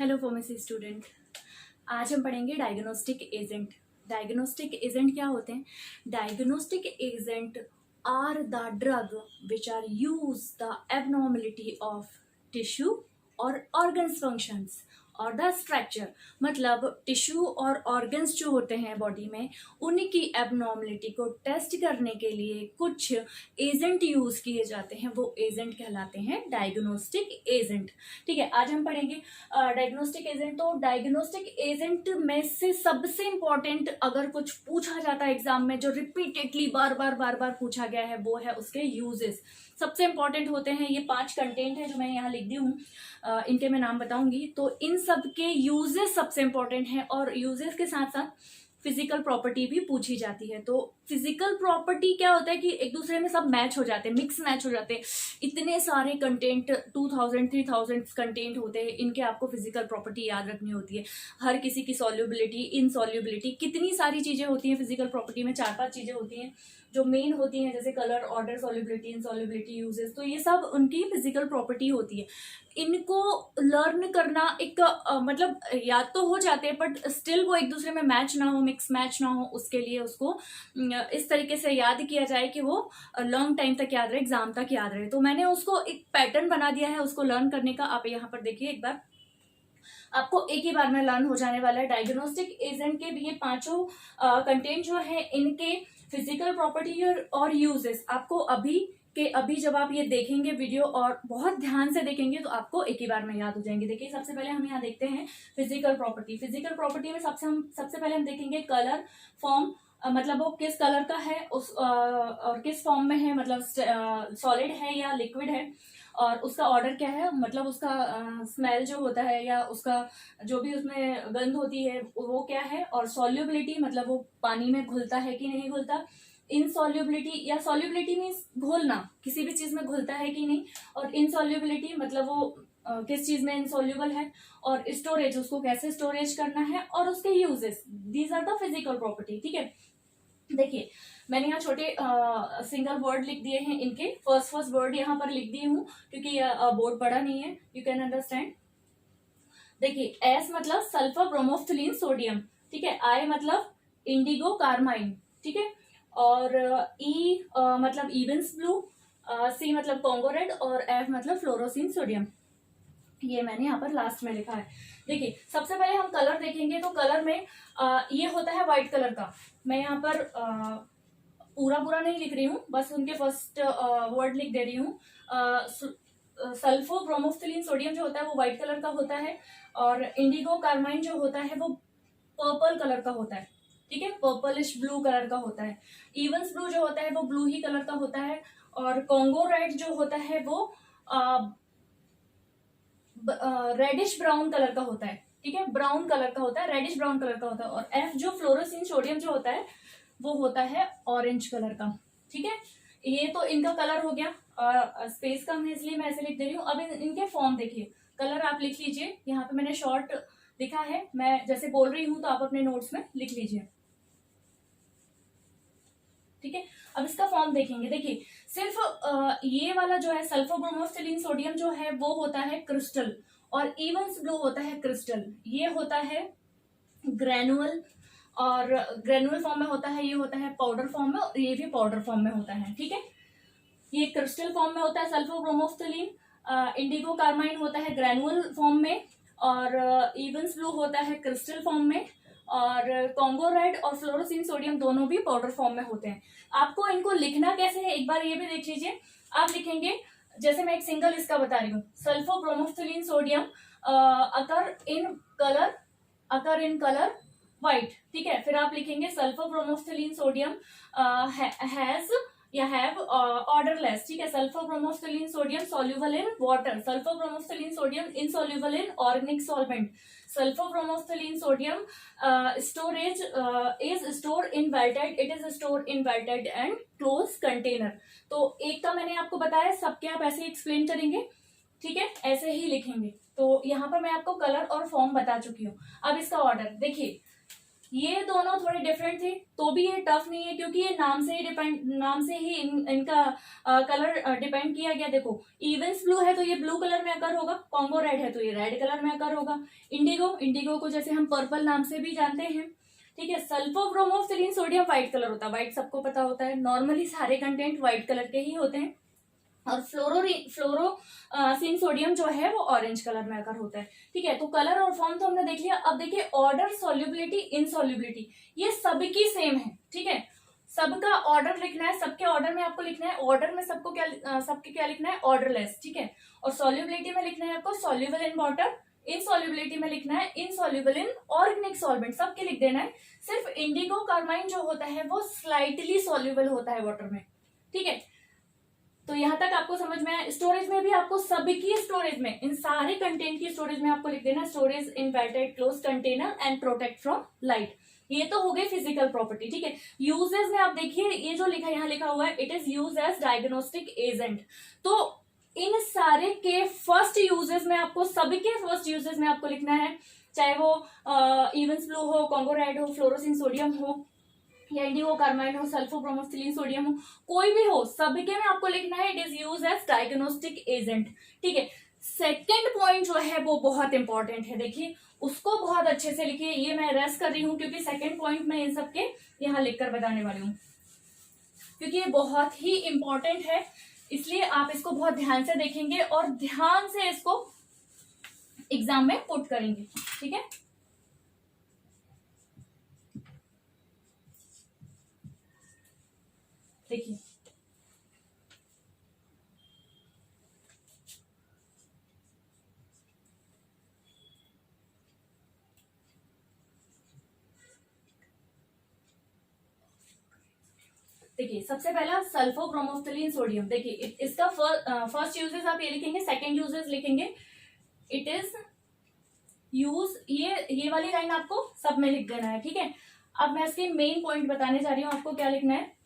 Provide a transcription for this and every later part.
Hello pharmacy student. आज हम पढ़ेंगे डायग्नोस्टिक एजेंट। डायग्नोस्टिक एजेंट क्या होते हैं? Diagnostic agent are the drug which are use the abnormality of tissue और ऑर्गन्स फंक्शंस और द स्ट्रक्चर। मतलब टिश्यू और ऑर्गन्स जो होते हैं बॉडी में, उनकी एबनॉर्मलिटी को टेस्ट करने के लिए कुछ एजेंट यूज किए जाते हैं। वो एजेंट कहलाते हैं डायग्नोस्टिक एजेंट। ठीक है, आज हम पढ़ेंगे डायग्नोस्टिक एजेंट। तो डायग्नोस्टिक एजेंट में से सबसे इंपॉर्टेंट अगर कुछ पूछा जाता है एग्जाम में, जो रिपीटेडली बार बार पूछा गया है, वो है उसके यूजेस। सबसे इंपॉर्टेंट होते हैं ये 5 कंटेंट है जो मैं यहाँ लिख दी हूँ, इनके मैं नाम बताऊंगी। तो इन सब के यूजेस सबसे इंपॉर्टेंट है, और यूजेस के साथ साथ फिजिकल प्रॉपर्टी भी पूछी जाती है। तो फिजिकल प्रॉपर्टी क्या होता है कि एक दूसरे में सब मैच हो जाते हैं, मिक्स मैच हो जाते हैं। इतने सारे कंटेंट 2000 3000 कंटेंट होते हैं, इनके आपको फिजिकल प्रॉपर्टी याद रखनी होती है। हर किसी की सॉल्युबिलिटी, इनसॉल्युबिलिटी, कितनी सारी चीजें होती हैं फिजिकल प्रॉपर्टी में। 4-5 चीजें होती हैं जो मेन होती हैं, जैसे कलर, ऑर्डर, सॉल्युबिलिटी, इनसॉल्युबिलिटी, यूजेस। तो ये सब उनकी फिजिकल प्रॉपर्टी होती है। इनको लर्न करना एक मतलब याद तो हो जाते हैं, बट स्टिल वो एक दूसरे में मैच ना हो, मिक्स मैच ना हो, उसके लिए उसको इस तरीके से याद किया जाए कि वो लॉन्ग टाइम तक याद रहे, एग्जाम तक याद रहे। तो मैंने उसको एक पैटर्न बना दिया है उसको लर्न करने का। आप यहाँ पर देखिए एक बार, आपको एक ही बार में लर्न हो जाने वाला है। डायग्नोस्टिक एजेंट के भी ये 5 कंटेंट जो है, इनके फिजिकल प्रॉपर्टी और यूजेस आपको अभी के अभी जब आप ये देखेंगे वीडियो और बहुत ध्यान से देखेंगे तो आपको एक ही बार में याद हो जाएंगे। देखिए, सबसे पहले हम यहाँ देखते हैं फिजिकल प्रॉपर्टी। फिजिकल प्रॉपर्टी में सबसे पहले हम देखेंगे कलर, फॉर्म, मतलब वो किस कलर का है, और किस फॉर्म में है, मतलब सॉलिड है या लिक्विड है, और उसका ऑर्डर क्या है, मतलब उसका स्मेल जो होता है या उसका जो भी उसमें गंध होती है वो क्या है, और सॉल्युबिलिटी मतलब वो पानी में घुलता है कि नहीं घुलता, इनसॉल्युबिलिटी या सॉल्युबिलिटी मीन्स घुलना, किसी भी चीज में घुलता है कि नहीं, और इनसॉल्युबिलिटी मतलब वो किस चीज में इनसॉल्युबल है, और स्टोरेज, उसको कैसे स्टोरेज करना है, और उसके uses. These are the physical property. ठीक है, देखिए मैंने यहाँ छोटे सिंगल वर्ड लिख दिए हैं इनके। फर्स्ट वर्ड यहाँ पर लिख दी हूँ क्योंकि बोर्ड बड़ा नहीं है, यू कैन अंडरस्टैंड। देखिए, एस मतलब सल्फर ब्रोमोफ्थिलीन सोडियम, ठीक है। आई मतलब इंडिगो कार्माइन, ठीक है। और ई मतलब इवेंस ब्लू, सी मतलब कॉन्गो रेड, और एफ मतलब फ्लोरोसिन सोडियम। ये मैंने यहाँ पर लास्ट में लिखा है। देखिए, सबसे पहले हम कलर देखेंगे। तो कलर में ये होता है व्हाइट कलर का। मैं यहाँ पर पूरा नहीं लिख रही हूँ, बस उनके फर्स्ट वर्ड लिख दे रही हूँ। सल्फो ब्रोमोफ्थिलीन सोडियम जो होता है वो व्हाइट कलर का होता है, और इंडिगो कार्माइन जो होता है वो पर्पल कलर का होता है, ठीक है, पर्पलिश ब्लू कलर का होता है। इवंस ब्लू जो होता है वो ब्लू ही कलर का होता है, और कॉन्गो रेड जो होता है वो रेडिश ब्राउन कलर का होता है, ठीक है, ब्राउन कलर का होता है, रेडिश ब्राउन कलर का होता है। और एफ जो फ्लोरोसिन सोडियम जो होता है वो होता है ऑरेंज कलर का, ठीक है। ये तो इनका कलर हो गया, और स्पेस कम है इसलिए मैं ऐसे लिख दे रही हूँ। अब इनके फॉर्म देखिए। कलर आप लिख लीजिए, यहाँ पे मैंने शॉर्ट लिखा है, मैं जैसे बोल रही हूँ तो आप अपने नोट्स में लिख लीजिए, ठीक है। अब इसका फॉर्म देखेंगे। देखिए, सिर्फ ये वाला जो है सल्फर ब्रोमोफ्थिलीन सोडियम जो है वो होता है क्रिस्टल, और इवंस ब्लू होता है क्रिस्टल। ये होता है ग्रेनुअल, और ग्रेनुअल फॉर्म में होता है, ये होता है पाउडर फॉर्म में, और ये भी पाउडर फॉर्म में होता है, ठीक है। ये क्रिस्टल फॉर्म में होता है सल्फर ब्रोमोफ्थिलीन, इंडिगो कार्माइन होता है ग्रेनुअल फॉर्म में, और इवंस ब्लू होता है क्रिस्टल फॉर्म में, और कॉन्गो रेड और फ्लोरोसिन सोडियम दोनों भी पाउडर फॉर्म में होते हैं। आपको इनको लिखना कैसे है एक बार ये भी देख लीजिए। आप लिखेंगे, जैसे मैं एक सिंगल इसका बता रही हूँ, sulphur bromophthalein sodium occur in colour white, ठीक है। फिर आप लिखेंगे सल्फर ब्रोमोफ्थिलीन सोडियम हैज या हैव ऑर्डरलेस, ठीक है। Sulphur bromophthalein sodium soluble in water, sulphur bromophthalein sodium insoluble in organic solvent, sulphur bromophthalein sodium storage is store in welted, it is store in welted and close container. तो एक का मैंने आपको बताया, सबके आप ऐसे एक्सप्लेन करेंगे, ठीक है, ऐसे ही लिखेंगे। तो यहाँ पर मैं आपको कलर और फॉर्म बता चुकी हूँ। अब इसका ऑर्डर देखिए, ये दोनों थोड़े डिफरेंट थे, तो भी ये टफ नहीं है क्योंकि ये नाम से ही इनका कलर डिपेंड किया गया। देखो, इवेंस ब्लू है तो ये ब्लू कलर में अकर होगा, कॉन्गो रेड है तो ये रेड कलर में अकर होगा, इंडिगो को जैसे हम पर्पल नाम से भी जानते हैं, ठीक है। Sulphur bromophthalein sodium white colour होता है, व्हाइट सबको पता होता है, नॉर्मली सारे कंटेंट व्हाइट कलर के ही होते हैं। और फ्लोरोसिन सोडियम जो है वो ऑरेंज कलर में आकर होता है, ठीक है। तो कलर और फॉर्म तो हमने देख लिया। अब देखिए ऑर्डर, सॉल्युबिलिटी, इनसॉल्युबिलिटी, ये सबकी सेम है, ठीक है। सबका ऑर्डर लिखना है, सबके ऑर्डर में आपको लिखना है, ऑर्डर में सबके क्या लिखना है, ऑर्डरलेस, ठीक है। और सॉल्युबिलिटी में लिखना है आपको सॉल्युबल इन वाटर, इनसॉल्युबिलिटी में लिखना है इनसॉल्युबल इन ऑर्गेनिक सॉल्वेंट, सबके लिख देना है। सिर्फ इंडिगो कार्बाइन जो होता है वो स्लाइटली सॉल्युबल होता है वाटर में, ठीक है। तो यहां तक आपको समझ में आया। स्टोरेज में भी आपको सबकी स्टोरेज में, इन सारे कंटेंट की स्टोरेज में आपको लिख देना storage in weighted close container and protect from light. ये तो हो गई फिजिकल प्रॉपर्टी, ठीक है। यूजेस में आप देखिए ये जो लिखा यहाँ लिखा हुआ है, it is use as diagnostic agent. तो इन सारे के फर्स्ट यूजेस में आपको, सबके फर्स्ट यूजेस में आपको लिखना है, चाहे वो इवेंस ब्लू हो, कॉन्गो रेड हो, फ्लोरोसिन सोडियम हो, या इंडिगो कार्बाइन हो, सल्फर ब्रोमोफिलिन सोडियम हो, कोई भी हो, सबके में आपको लिखना है it is use as diagnostic agent, ठीक है। सेकेंड पॉइंट जो है वो बहुत इंपॉर्टेंट है, देखिए उसको बहुत अच्छे से लिखिए। ये मैं रेस्ट कर रही हूँ क्योंकि सेकेंड पॉइंट मैं इन सबके यहाँ लिखकर बताने वाली हूँ, क्योंकि ये बहुत ही इंपॉर्टेंट है, इसलिए आप इसको बहुत ध्यान से देखेंगे और ध्यान से इसको एग्जाम में पुट करेंगे, ठीक है। देखिए देखिए सबसे पहला सल्फो ब्रोमोफिलिन सोडियम, देखिए इसका फर्स्ट यूजेस आप ये लिखेंगे, सेकेंड यूजेस लिखेंगे इट इज यूज, ये वाली लाइन आपको सब में लिख देना है, ठीक है। अब मैं इसके मेन पॉइंट बताने जा रही हूँ, आपको क्या लिखना है।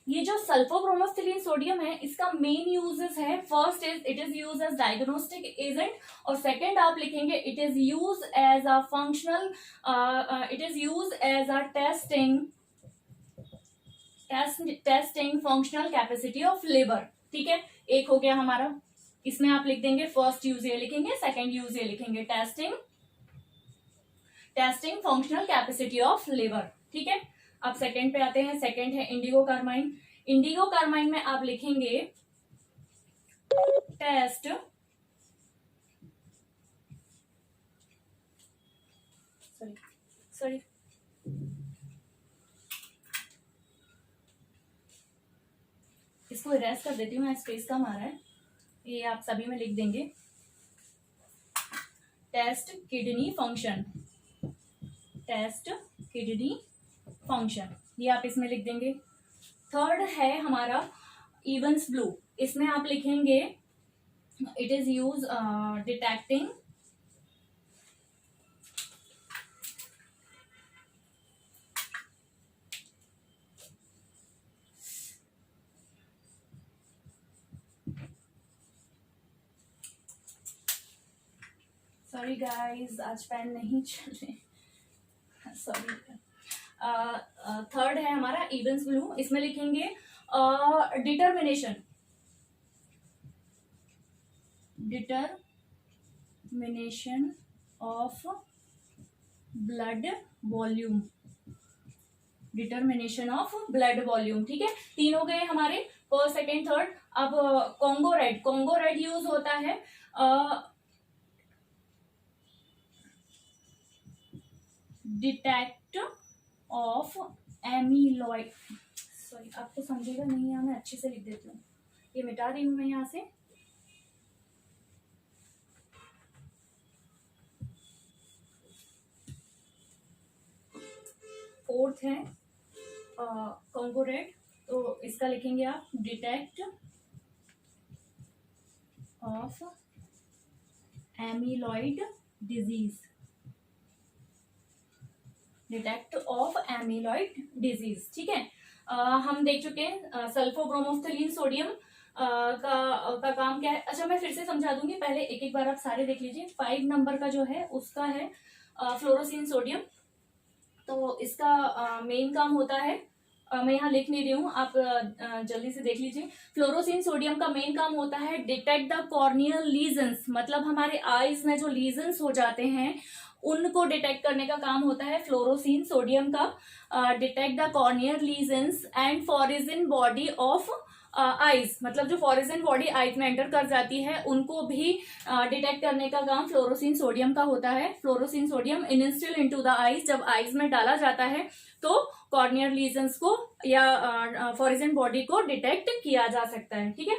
ये जो सल्फोब्रोमोफिलिन सोडियम है इसका मेन यूजेस है, first is it is use as diagnostic agent, और सेकंड आप लिखेंगे it is use as a functional, it is use as a testing functional capacity of liver, ठीक है। एक हो गया हमारा, इसमें आप लिख देंगे फर्स्ट यूज ये लिखेंगे, सेकेंड यूज ये लिखेंगे, testing functional capacity of liver, ठीक है। अब सेकेंड पे आते हैं, सेकेंड है इंडिगो कार्बाइन। इंडिगो कार्बाइन में आप लिखेंगे टेस्ट सॉरी इसको इरेज कर देती हूँ मैं, स्पेस कम आ रहा है, ये आप सभी में लिख देंगे test kidney function, test kidney function, ये आप इसमें लिख देंगे। थर्ड है हमारा इवेंस ब्लू, इसमें आप लिखेंगे it is use detecting sorry guys आज पेन नहीं चल रहे, सॉरी। थर्ड है हमारा इवेंस ब्लू, इसमें लिखेंगे determination of blood volume, determination of blood volume, ठीक है। तीन हो गए हमारे, फर्स्ट सेकेंड थर्ड। अब कॉन्गो रेड यूज होता है डिटेक्ट ऑफ एमिलॉइड, सॉरी आपको समझेगा नहीं है, मैं अच्छे से लिख देती हूँ, ये मिटा रही हूँ मैं यहाँ से। फोर्थ है कॉन्गो रेड, तो इसका लिखेंगे आप detect of amyloid disease, detect of amyloid disease. ठीक है, हम देख चुके हैं सल्फोब्रोमोफ्थलीन सोडियम का काम क्या है। अच्छा, मैं फिर से समझा दूंगी, पहले एक एक बार आप सारे देख लीजिए। 5 नंबर का जो है उसका है फ्लोरोसिन सोडियम। तो इसका मेन काम होता है, मैं यहाँ लिख नहीं रही हूँ, आप जल्दी से देख लीजिए। फ्लोरोसिन सोडियम का मेन काम होता है डिटेक्ट द कॉर्नियल लीजन्स, मतलब हमारे आईज में जो लीजन्स हो जाते हैं उनको डिटेक्ट करने का काम होता है फ्लोरोसिन सोडियम का। Detect the corneal lesions and foreign body of eyes, मतलब जो फॉरिजन बॉडी आइज में एंटर कर जाती है उनको भी डिटेक्ट करने का काम फ्लोरोसिन सोडियम का होता है। Fluorescein sodium instil into the eyes, जब आइज में डाला जाता है तो कॉर्नियल लीजन्स को या फॉरिजन बॉडी को डिटेक्ट किया जा सकता है। ठीक है,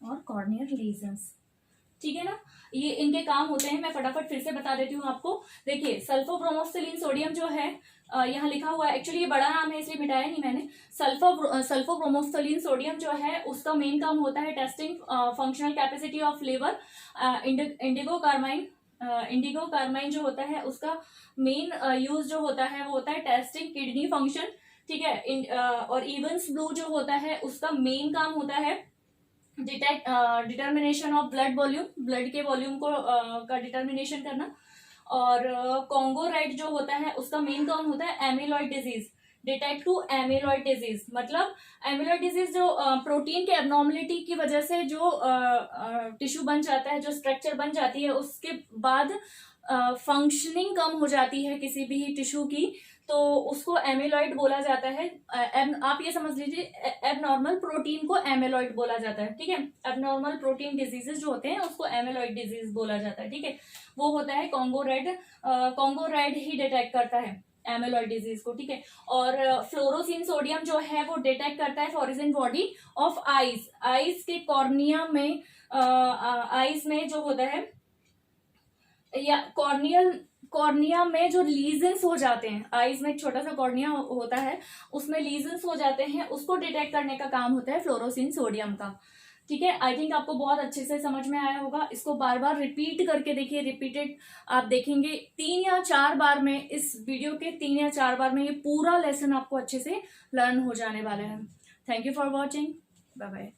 और कॉर्नियल लीजन्स, ठीक है ना, ये इनके काम होते हैं। मैं फटाफट फिर से बता देती हूँ आपको। देखिए, सल्फोब्रोमोफ्थलीन सोडियम जो है यहाँ लिखा हुआ है, एक्चुअली ये बड़ा नाम है इसलिए मिटाया नहीं मैंने। सल्फोब्रोमोफ्थलीन सोडियम जो है उसका मेन काम होता है testing functional capacity of liver. Indigo carmine जो होता है उसका मेन यूज जो होता है वो होता है टेस्टिंग किडनी फंक्शन। ठीक है, और इवन्स ब्लू जो होता है उसका मेन काम होता है determination of blood volume, blood के वॉल्यूम को का डिटर्मिनेशन करना। और कॉन्गो रेड जो होता है उसका मेन काम होता है amyloid disease, detect to amyloid disease. मतलब एमिलॉइड डिजीज जो प्रोटीन के एबनॉर्मलिटी की वजह से जो टिश्यू बन जाता है, जो स्ट्रक्चर बन जाती है, उसके बाद फंक्शनिंग कम हो जाती है किसी भी टिश्यू की, तो उसको एमिलॉइड बोला जाता है। आप ये समझ लीजिए, एबनॉर्मल प्रोटीन को एमिलॉइड बोला जाता है। ठीक है, एबनॉर्मल प्रोटीन डिजीजेस जो होते हैं उसको एमिलॉइड डिजीज बोला जाता है। ठीक है, वो होता है कॉन्गो रेड ही डिटेक्ट करता है एमिलॉइड डिजीज को। ठीक है, और फ्लोरोसिन सोडियम जो है वो डिटेक्ट करता है foreign body of eyes, eyes के कॉर्निया में, आइज में जो होता है या कॉर्निया में जो लीजन्स हो जाते हैं, आईज में एक छोटा सा कॉर्निया होता है उसमें लीजन्स हो जाते हैं, उसको डिटेक्ट करने का काम होता है फ्लोरोसिन सोडियम का। ठीक है, आई थिंक आपको बहुत अच्छे से समझ में आया होगा। इसको बार बार रिपीट करके देखिए, रिपीटेड आप देखेंगे 3 या 4 बार में, इस वीडियो के 3 या 4 बार में ये पूरा लेसन आपको अच्छे से लर्न हो जाने वाला है। Thank you for watching, bye bye.